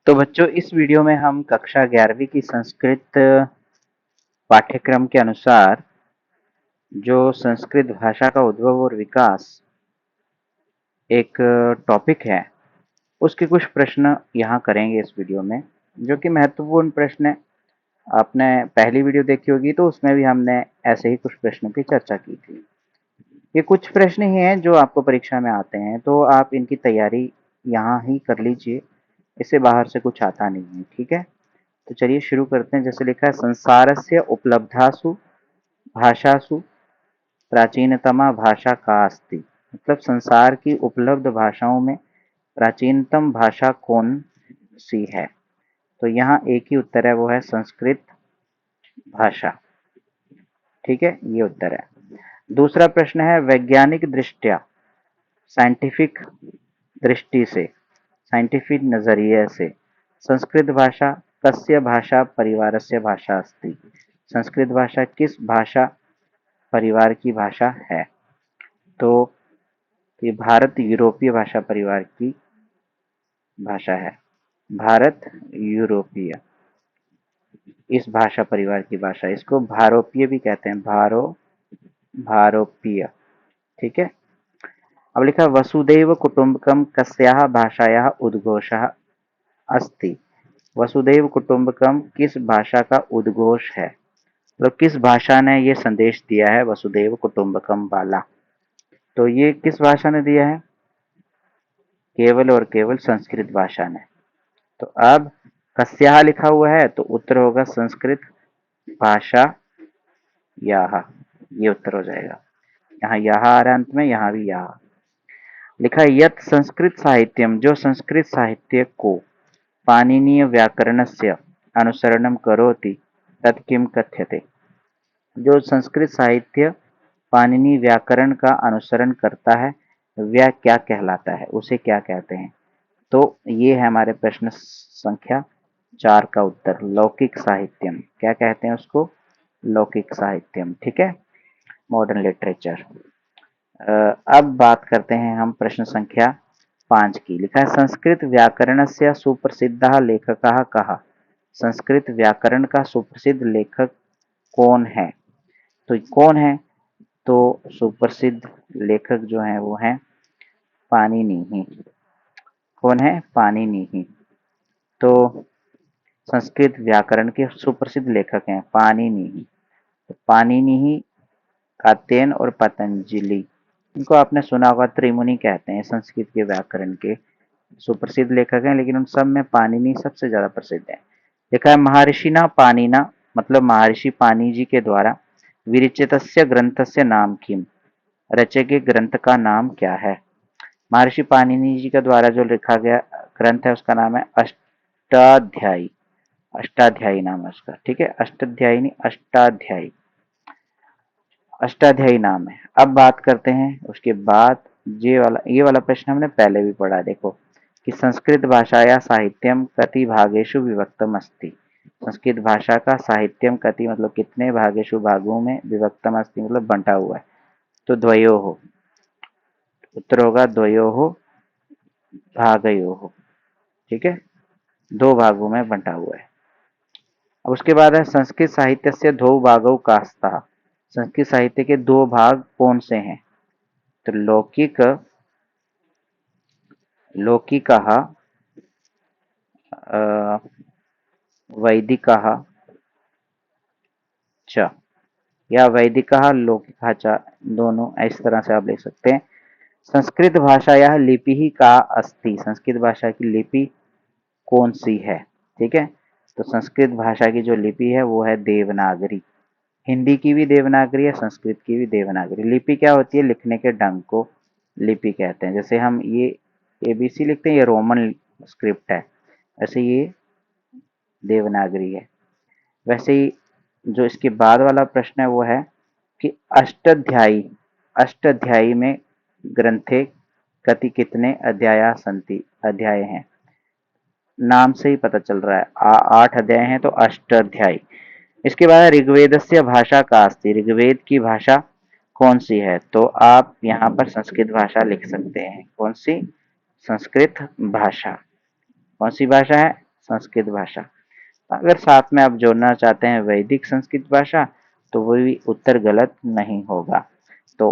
तो बच्चों, इस वीडियो में हम कक्षा 11वीं की संस्कृत पाठ्यक्रम के अनुसार जो संस्कृत भाषा का उद्भव और विकास एक टॉपिक है, उसके कुछ प्रश्न यहाँ करेंगे इस वीडियो में, जो कि महत्वपूर्ण प्रश्न है। आपने पहली वीडियो देखी होगी तो उसमें भी हमने ऐसे ही कुछ प्रश्नों की चर्चा की थी। ये कुछ प्रश्न ही हैं जो आपको परीक्षा में आते हैं, तो आप इनकी तैयारी यहाँ ही कर लीजिए। इससे बाहर से कुछ आता नहीं है, ठीक है। तो चलिए शुरू करते हैं। जैसे लिखा है, संसारस्य उपलब्धासु भाषासु प्राचीनतमा भाषा का अस्ति। मतलब संसार की उपलब्ध भाषाओं में प्राचीनतम भाषा कौन सी है? तो यहाँ एक ही उत्तर है, वो है संस्कृत भाषा। ठीक है, ये उत्तर है। दूसरा प्रश्न है, वैज्ञानिक दृष्टया, साइंटिफिक दृष्टि से, साइंटिफिक नजरिए से संस्कृत भाषा कस्य भाषा परिवारस्य भाषा अस्ति। संस्कृत भाषा किस भाषा परिवार की भाषा है? तो ये भारत यूरोपीय भाषा परिवार की भाषा है। भारत यूरोपीय इस भाषा परिवार की भाषा, इसको भारोपीय भी कहते हैं। भारोपीय। ठीक है। अब लिखा, वसुदैव कुटुंबकम कस्याः भाषायाः उद्घोषः अस्ति। वसुदैव कुटुंबकम किस भाषा का उद्घोष है? तो किस भाषा ने ये संदेश दिया है वसुदैव कुटुंबकम वाला? तो ये किस भाषा ने दिया है? केवल और केवल संस्कृत भाषा ने। तो अब कस्याः लिखा हुआ है तो उत्तर होगा संस्कृत भाषा याः। ये उत्तर हो जाएगा। यहाँ याः आ रहा है अंत में, यहाँ भी याः लिखा है। यत संस्कृत साहित्यम, जो संस्कृत साहित्य को पाणिनीय व्याकरणस्य अनुसरणं करोति तत् किम कथ्यते। जो संस्कृत साहित्य पाणिनी व्याकरण का अनुसरण करता है, वह क्या कहलाता है, उसे क्या कहते हैं? तो ये है हमारे प्रश्न संख्या 4 का उत्तर, लौकिक साहित्यम। क्या कहते हैं उसको? लौकिक साहित्यम। ठीक है, मॉडर्न लिटरेचर। अब बात करते हैं हम प्रश्न संख्या 5 की। लिखा है, संस्कृत व्याकरणस्य सुप्रसिद्धः लेखकः कः। संस्कृत व्याकरण का सुप्रसिद्ध लेखक कौन है? तो कौन है? तो सुप्रसिद्ध लेखक जो हैं वो हैं पाणिनि ही। कौन है? पाणिनि ही। तो संस्कृत व्याकरण के सुप्रसिद्ध लेखक हैं पाणिनि ही। तो पाणिनि ही, कात्यायन और पतंजलि, इनको आपने सुना होगा, त्रिमुनि कहते हैं संस्कृत के व्याकरण के। सुप्रसिद्ध लेखक हैं, लेकिन उन सब में पाणिनि सबसे ज्यादा प्रसिद्ध है। लिखा है, महर्षिना पाणिना, मतलब महर्षि पाणि जी के द्वारा विरचितस्य ग्रंथस्य नाम किम। रचे गए ग्रंथ का नाम क्या है? महर्षि पाणिनि जी के द्वारा जो लिखा गया ग्रंथ है उसका नाम है अष्टाध्यायी। अष्टाध्यायी नाम है उसका। ठीक है, अष्टाध्यायी नहीं, अष्टाध्यायी। अष्टाध्यायी नाम है। अब बात करते हैं उसके बाद, ये वाला प्रश्न हमने पहले भी पढ़ा। देखो कि संस्कृत भाषाया साहित्यम कति भागेषु विभक्तम अस्ति। संस्कृत भाषा का साहित्यम कति मतलब कितने भागेषु भागों में विभक्तम अस्ति मतलब बंटा हुआ है। तो द्वयोः, उत्तर होगा द्वयोः भागयोः। ठीक है, दो भागों में बंटा हुआ है। अब उसके बाद है, संस्कृत साहित्य से दो भागों कास्ता। संस्कृत साहित्य के दो भाग कौन से हैं? तो लौकिक, लौकिकः, वैदिकः च, या वैदिकः लौकिकः च, दोनों इस तरह से आप लिख सकते हैं। संस्कृत भाषायाः लिपिः का अस्ति। संस्कृत भाषा की लिपि कौन सी है? ठीक है, तो संस्कृत भाषा की जो लिपि है वो है देवनागरी। हिंदी की भी देवनागरी है, संस्कृत की भी देवनागरी। लिपि क्या होती है? लिखने के ढंग को लिपि कहते हैं। जैसे हम ये एबीसी लिखते हैं, ये रोमन स्क्रिप्ट है, ऐसे ये देवनागरी है। वैसे ही जो इसके बाद वाला प्रश्न है वो है कि अष्टाध्यायी, अष्टाध्यायी में ग्रंथे कति कितने अध्याया संति, अध्याय हैं? नाम से ही पता चल रहा है, 8 अध्याय हैं, तो अष्टाध्यायी। इसके बाद ऋग्वेदस्य भाषा का अस्ति। ऋग्वेद की भाषा कौन सी है? तो आप यहाँ पर संस्कृत भाषा लिख सकते हैं। कौन सी? संस्कृत भाषा। कौन सी भाषा है? संस्कृत भाषा। अगर साथ में आप जोड़ना चाहते हैं वैदिक संस्कृत भाषा तो वो भी उत्तर गलत नहीं होगा। तो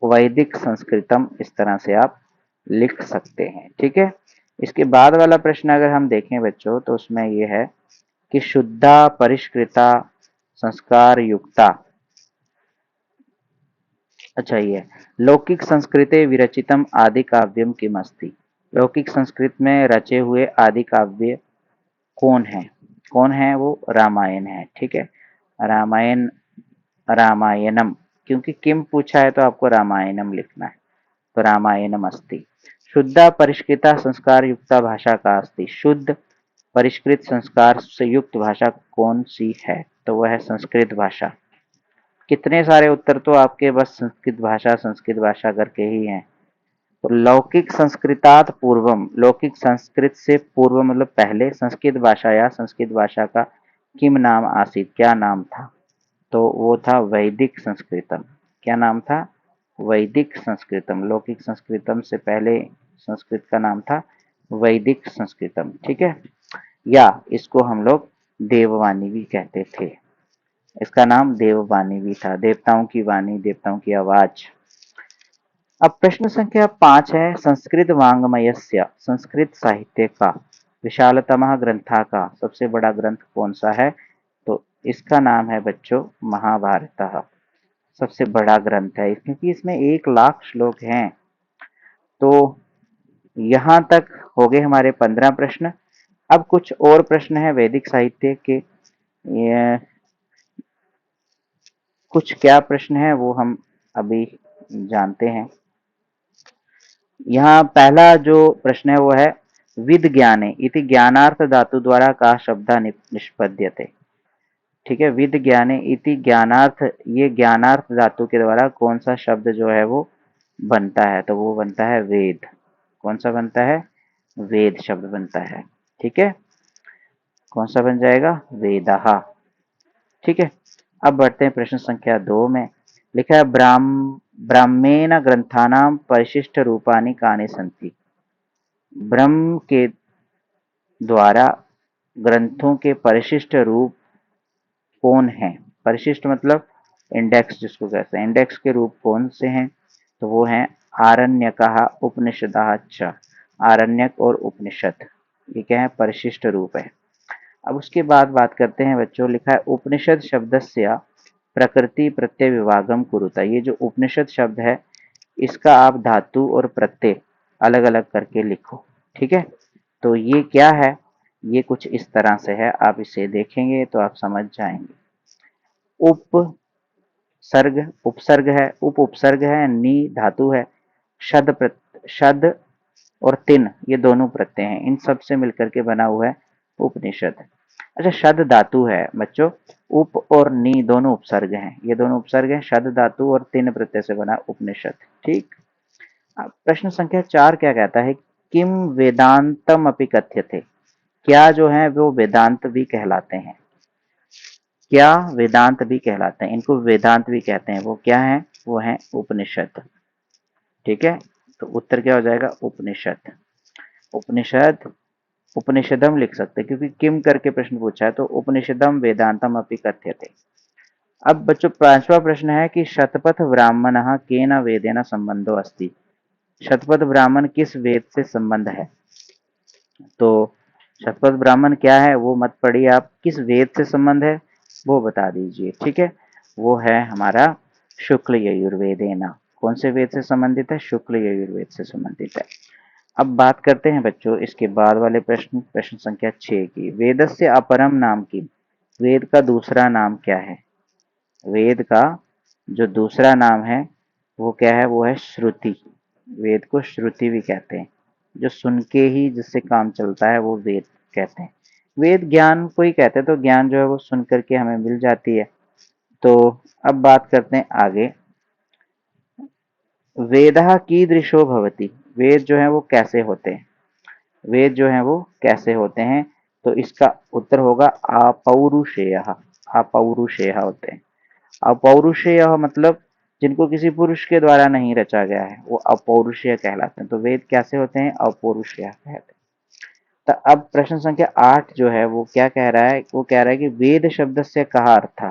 वैदिक संस्कृतम इस तरह से आप लिख सकते हैं। ठीक है, इसके बाद वाला प्रश्न अगर हम देखें बच्चों तो उसमें ये है कि शुद्धा परिष्कृता संस्कार युक्ता, अच्छा ये लौकिक संस्कृते विरचितम आदि काव्यम किमस्ति, लौकिक संस्कृत में रचे हुए आदि काव्य कौन है? कौन है वो? रामायण है। ठीक है, रामायण, रामायणम, क्योंकि किम पूछा है तो आपको रामायणम लिखना है, तो रामायणम अस्ति। शुद्धा परिष्कृता संस्कार युक्ता भाषा का अस्ति, शुद्ध परिष्कृत संस्कार से युक्त भाषा कौन सी है? तो वह है संस्कृत भाषा। कितने सारे उत्तर तो आपके बस संस्कृत भाषा करके ही हैं। तो लौकिक संस्कृतात पूर्वम, लौकिक संस्कृत से पूर्व मतलब पहले, संस्कृत भाषा या संस्कृत भाषा का किम नाम आसीत, क्या नाम था? तो वो था वैदिक संस्कृतम। क्या नाम था? वैदिक संस्कृतम। लौकिक संस्कृतम से पहले संस्कृत का नाम था वैदिक संस्कृतम। ठीक है, या इसको हम लोग देववाणी भी कहते थे, इसका नाम देववाणी भी था, देवताओं की वाणी, देवताओं की आवाज। अब प्रश्न संख्या 5 है, संस्कृत वाङ्मयस्य, संस्कृत साहित्य का विशालतमः ग्रंथा का सबसे बड़ा ग्रंथ कौन सा है? तो इसका नाम है बच्चों महाभारत, सबसे बड़ा ग्रंथ है क्योंकि इसमें 1 लाख श्लोक हैं। तो यहाँ तक हो गए हमारे 15 प्रश्न। अब कुछ और प्रश्न है वैदिक साहित्य के, ये कुछ क्या प्रश्न है वो हम अभी जानते हैं। यहाँ पहला जो प्रश्न है वो है विद ज्ञाने इति ज्ञानार्थ धातु द्वारा का शब्द निष्पद्यते। ठीक है, विद ज्ञाने इति ज्ञानार्थ, ये ज्ञानार्थ धातु के द्वारा कौन सा शब्द जो है वो बनता है? तो वो बनता है वेद। कौन सा बनता है? वेद शब्द बनता है। ठीक है, कौन सा बन जाएगा? वेदः। ठीक है, अब बढ़ते हैं प्रश्न संख्या 2 में। लिखा है ब्राह्मेण ग्रंथानाम परिशिष्ट रूपानि कानि सन्ति, ब्रह्म के द्वारा ग्रंथों के परिशिष्ट रूप कौन है? परिशिष्ट मतलब इंडेक्स जिसको कहते हैं, इंडेक्स के रूप कौन से हैं? तो वो हैं आरण्यकः उपनिषदः च, आरण्यक और उपनिषद, ये क्या है? परिशिष्ट रूप है। अब उसके बाद बात करते हैं बच्चों, लिखा है उपनिषद शब्दस्य प्रकृति प्रत्यय विभागम कुरुता, ये जो उपनिषद शब्द है इसका आप धातु और प्रत्यय अलग अलग करके लिखो। ठीक है, तो ये क्या है? ये कुछ इस तरह से है, आप इसे देखेंगे तो आप समझ जाएंगे। उपसर्ग, उपसर्ग है, उपसर्ग है, नी धातु है, शद और तिन ये दोनों प्रत्यय हैं, इन सब से मिलकर के बना हुआ है उपनिषद। अच्छा, शद धातु है बच्चों, उप और नी दोनों उपसर्ग हैं, ये दोनों उपसर्ग हैं, शद धातु और तिन प्रत्यय से बना उपनिषद। ठीक, अब प्रश्न संख्या 4 क्या कहता है? किम वेदांतम अपि कथ्यते, क्या जो है वो वेदांत भी कहलाते हैं? क्या वेदांत भी कहलाते हैं? इनको वेदांत भी कहते हैं। वो क्या है? वो है उपनिषद। ठीक है, तो उत्तर क्या हो जाएगा? उपनिषद। उपनिषद, उपनिषदम लिख सकते हैं क्योंकि किम करके प्रश्न पूछा है, तो उपनिषदम वेदांतम अपि कथ्यते। अब बच्चों 5वां प्रश्न है कि शतपथ ब्राह्मणः केन वेदेन संबंधो अस्ति, शतपथ ब्राह्मण किस वेद से संबंध है? तो शतपथ ब्राह्मण क्या है वो मत पढ़िए आप, किस वेद से संबंध है वो बता दीजिए। ठीक है, वो है हमारा शुक्ल यजुर्वेदेना। कौन से वेद से संबंधित है? शुक्ल यजुर्वेद से संबंधित है। अब बात करते हैं बच्चों इसके बाद वाले प्रश्न, प्रश्न संख्या 6 की। वेदस्य अपरम नाम की, वेद का दूसरा नाम क्या है? वेद का जो दूसरा नाम है वो क्या है? वो है श्रुति। वेद को श्रुति भी कहते हैं, जो सुन के ही जिससे काम चलता है वो वेद कहते हैं। वेद ज्ञान को ही कहते हैं, तो ज्ञान जो है वो सुन करके हमें मिल जाती है। तो अब बात करते हैं आगे, वेदः कीदृशो भवति, वेद जो है वो कैसे होते हैं? वेद जो है वो कैसे होते हैं? तो इसका उत्तर होगा अपौरुषेयः, अपौरुषेय होते हैं। अपौरुषेय मतलब जिनको किसी पुरुष के द्वारा नहीं रचा गया है वो अपौरुषेय कहलाते हैं। तो वेद कैसे होते हैं? अपौरुषेय कहते हैं। तो अब प्रश्न संख्या 8 जो है वो क्या कह रहा है, वो कह रहा है कि वेद शब्द से कहा अर्थ।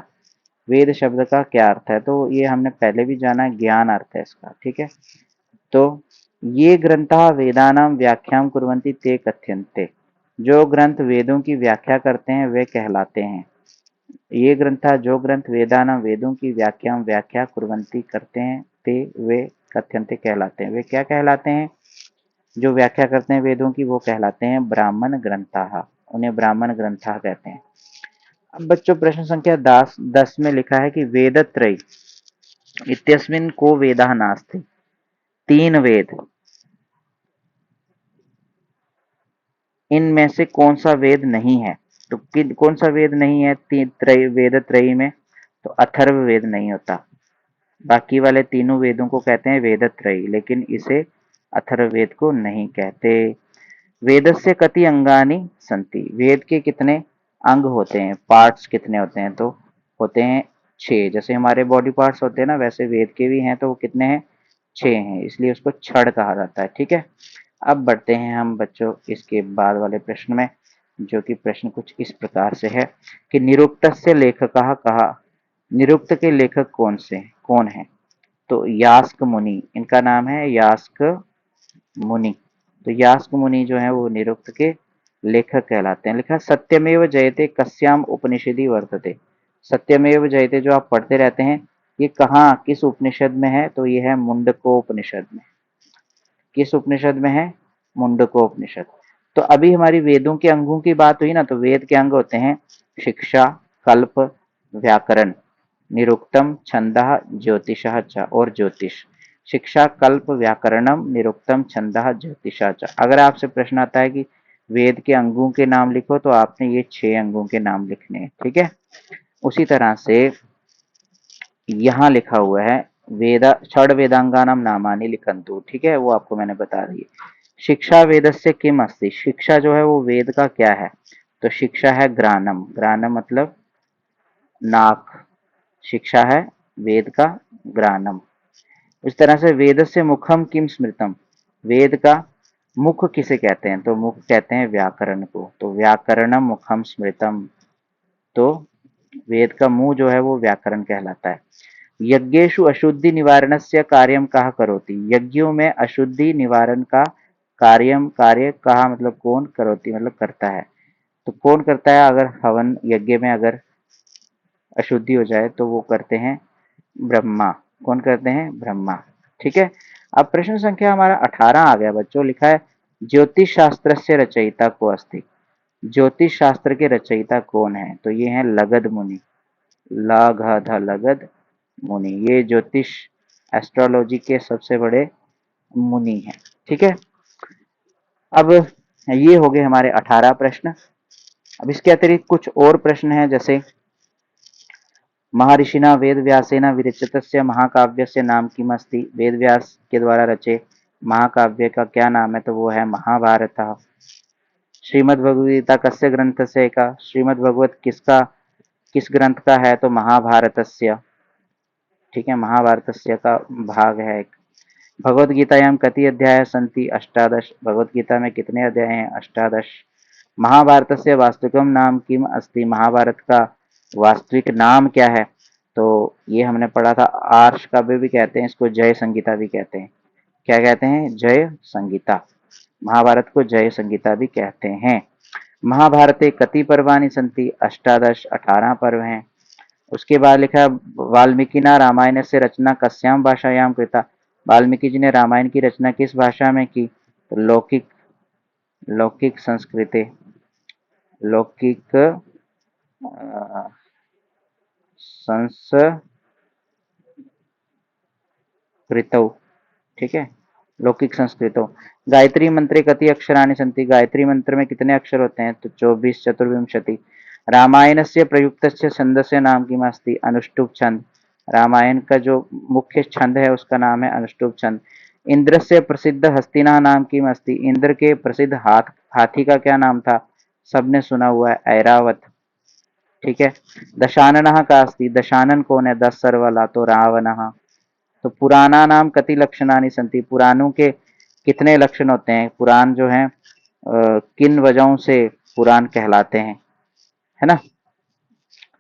वेद शब्द का क्या अर्थ है, तो ये हमने पहले भी जाना, ज्ञान अर्थ है इसका, ठीक है। तो ये ग्रंथः वेदानां व्याख्यां कुर्वन्ति ते कथ्यन्ते, जो ग्रंथ वेदों की व्याख्या करते हैं वे कहलाते हैं। ये ग्रंथ, जो ग्रंथ वेदानां वेदों की व्याख्या कुर्वन्ति करते हैं, ते वे कथ्यन्ते कहलाते हैं। वे क्या कहलाते हैं? जो व्याख्या करते हैं वेदों की वो कहलाते हैं ब्राह्मण ग्रंथाः, उन्हें ब्राह्मण ग्रंथाः कहते हैं। अब बच्चों प्रश्न संख्या 10 में लिखा है कि वेदत्रयी इत्यस्मिन् को वेदः नास्ति। 3 वेद, इनमें से कौन सा वेद नहीं है? तो कौन सा वेद नहीं है वेद त्रयी में? तो अथर्व वेद नहीं होता। बाकी वाले तीनों वेदों को कहते हैं वेद त्रयी, लेकिन इसे अथर्व वेद को नहीं कहते। वेदस्य कति अंगानि सन्ति, वेद के कितने अंग होते हैं, पार्ट्स कितने होते हैं? तो होते हैं 6। जैसे हमारे बॉडी पार्ट्स होते हैं ना, वैसे वेद के भी हैं, तो वो कितने हैं? 6 हैं, इसलिए उसको छड़ कहा जाता है, ठीक है। अब बढ़ते हैं हम बच्चों इसके बाद वाले प्रश्न में, जो कि प्रश्न कुछ इस प्रकार से है कि निरुक्तस्य लेखकः कहा, निरुक्त के लेखक कौन है? तो यास्क मुनि, इनका नाम है यास्क मुनि। तो यास्क मुनि जो है वो निरुक्त के लेखक कहलाते हैं। लिखा सत्यमेव जयते कस्याम उपनिषदि वर्तते। सत्यमेव जयते जो आप पढ़ते रहते हैं, ये कहाँ किस उपनिषद में है? तो ये है मुंडकोपनिषद में। किस उपनिषद में है? मुंडकोपनिषद। तो अभी हमारी वेदों के अंगों की बात हुई ना, तो वेद के अंग होते हैं शिक्षा, कल्प, व्याकरण, निरुक्तम, छंदः, ज्योतिषः च, और ज्योतिष। शिक्षा, कल्प, व्याकरणम, निरुक्तम, छंदः, ज्योतिषः च। अगर आपसे प्रश्न आता है कि वेद के अंगों के नाम लिखो, तो आपने ये 6 अंगों के नाम लिखने हैं, ठीक है। उसी तरह से यहाँ लिखा हुआ है षड वेदांगानाम नामानि लिखन्तु, ठीक है, वो आपको मैंने बता दी। शिक्षा वेदस्य किम अस्ति, शिक्षा जो है वो वेद का क्या है? तो शिक्षा है ग्रानम, ग्रानम मतलब नाक, शिक्षा है वेद का ग्रानम। इस तरह से वेदस्य मुखम किम स्मृतम, वेद का मुख किसे कहते हैं? तो मुख कहते हैं व्याकरण को, तो व्याकरणम मुखम स्मृतम। तो वेद का मुंह जो है वो व्याकरण कहलाता है। यज्ञेषु अशुद्धि निवारणस्य कार्यम कहा करोति, यज्ञों में अशुद्धि निवारण का कार्य कहा मतलब कौन, करोति मतलब करता है। तो कौन करता है? अगर हवन यज्ञ में अगर अशुद्धि हो जाए तो वो करते हैं ब्रह्मा। कौन करते हैं? ब्रह्मा, ठीक है। अब प्रश्न संख्या हमारा 18 आ गया बच्चों। लिखा है ज्योतिष शास्त्र से रचयिता को अस्ति, ज्योतिष शास्त्र के रचयिता कौन है? तो ये है लगध मुनि, लगध मुनि, ये ज्योतिष एस्ट्रोलॉजी के सबसे बड़े मुनि हैं, ठीक है। अब ये हो गए हमारे 18 प्रश्न। अब इसके अतिरिक्त कुछ और प्रश्न हैं, जैसे महर्षिना वेद व्यासेन विरचितस्य महाकाव्यस्य नाम किम अस्ति, वेद व्यास के द्वारा रचे महाकाव्य का क्या नाम है? तो वो है महाभारत। श्रीमद् भगवद्गीता कस्य ग्रंथस्य का, श्रीमद् भगवत किस ग्रंथ का है? तो महाभारतस्य, ठीक है, महाभारतस्य का भाग है एक। भगवद गीतायां कति अध्याय सन्ति, अष्टादश, भगवद गीता में कितने अध्याय हैं? अष्टादश। महाभारतस्य वास्तविकम नाम किम अस्ति, महाभारत का वास्तविक नाम क्या है? तो ये हमने पढ़ा था, आर्ष काव्य भी कहते हैं इसको, जय संगीता भी कहते हैं। क्या कहते हैं? जय संगीता। महाभारत को जय संगीता भी कहते हैं। महाभारते कति पर्वाणि सन्ति, अष्टादश, 18 पर्व हैं। उसके बाद लिखा है वाल्मीकि ना रामायण से रचना कस्याम भाषायाम कृता, वाल्मीकि जी ने रामायण की रचना किस भाषा में की? तो लौकिक, लौकिक संस्कृते, लौकिक संस्कृतौ, ठीक है, लौकिक संस्कृतौ। गायत्री मंत्रे कति अक्षराणि सन्ति, गायत्री मंत्र में कितने अक्षर होते हैं? तो 24, चतुर्विंशति। रामायण से प्रयुक्त छंदस्य नाम किम अस्ति, अनुष्टुप छंद, रामायण का जो मुख्य छंद है उसका नाम है अनुष्टुप छंद। इंद्र से प्रसिद्ध हस्तिना नाम किम अस्ति, इंद्र के प्रसिद्ध हाथी का क्या नाम था? सबने सुना हुआ है, ऐरावत, ठीक है। दशानन का अस्ति, दशानन कौन है? 10 सर वाला, तो रावण। तो पुराना नाम कति लक्षणानि सन्ति, पुराणों के कितने लक्षण होते हैं? पुराण जो है किन वजहों से पुराण कहलाते हैं, है ना।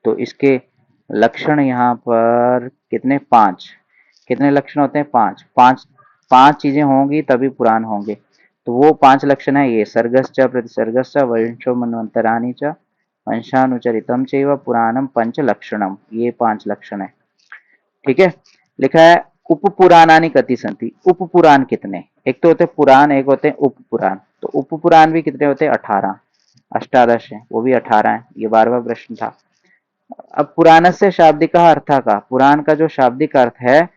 तो इसके लक्षण यहाँ पर कितने, 5। कितने लक्षण होते हैं, 5। 5 चीजें होंगी तभी पुराण होंगे। तो वो 5 लक्षण है ये, सर्गश्च प्रतिसर्गश्च वंशो मनवंतराणि च वंशानुचरितम चैव पुराणम पंच लक्षणम, ये 5 लक्षण है। ठीक है। लिखा है उपपुराणानि कति सन्ति। उपपुराण कितने, एक तो होते पुराण, एक होते हैं उपपुराण। तो उपपुराण भी कितने होते हैं, 18। अष्टादश है, वो भी 18 है। ये 12वां प्रश्न था। अब पुराण से शाब्दिक अर्थ का, पुराण का जो शाब्दिक अर्थ है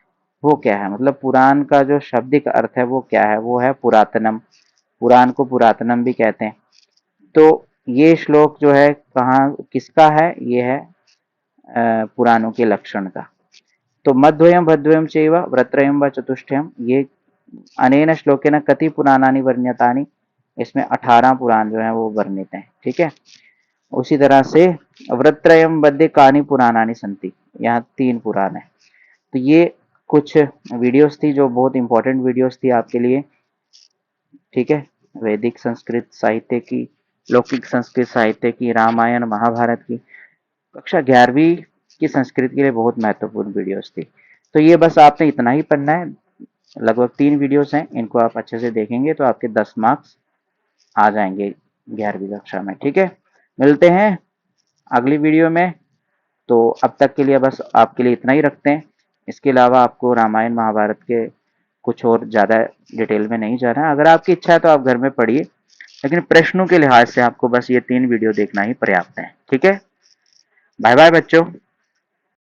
वो क्या है, मतलब पुराण का जो शाब्दिक अर्थ है वो क्या है, वो है पुरातनम। पुराण को पुरातनम भी कहते हैं। तो ये श्लोक जो है कहाँ किसका है, ये है पुराणों के लक्षण का। तो मध्वयम भद्वयम चैव व्रत्रयम व चतुष्टयम, ये अनेन श्लोकेन कति पुराणानि वर्ण्यतानि, इसमें 18 पुराण जो है वो वर्णित हैं। ठीक है। उसी तरह से व्रत्रयम बद्य कानि पुराणानि संति, यहाँ 3 पुराण है। तो ये कुछ वीडियोस थी जो बहुत इंपॉर्टेंट वीडियोस थी आपके लिए। ठीक है। वैदिक संस्कृत साहित्य की, लौकिक संस्कृत साहित्य की, रामायण महाभारत की, कक्षा 11वीं की संस्कृत के लिए बहुत महत्वपूर्ण वीडियोस थी। तो ये बस आपने इतना ही पढ़ना है। लगभग 3 वीडियोस हैं, इनको आप अच्छे से देखेंगे तो आपके 10 मार्क्स आ जाएंगे 11वीं कक्षा में। ठीक है। मिलते हैं अगली वीडियो में। तो अब तक के लिए बस आपके लिए इतना ही रखते हैं। इसके अलावा आपको रामायण महाभारत के कुछ और ज़्यादा डिटेल में नहीं जाना है। अगर आपकी इच्छा है तो आप घर में पढ़िए, लेकिन प्रश्नों के लिहाज से आपको बस ये 3 वीडियो देखना ही पर्याप्त है। ठीक है। बाय बाय बच्चों।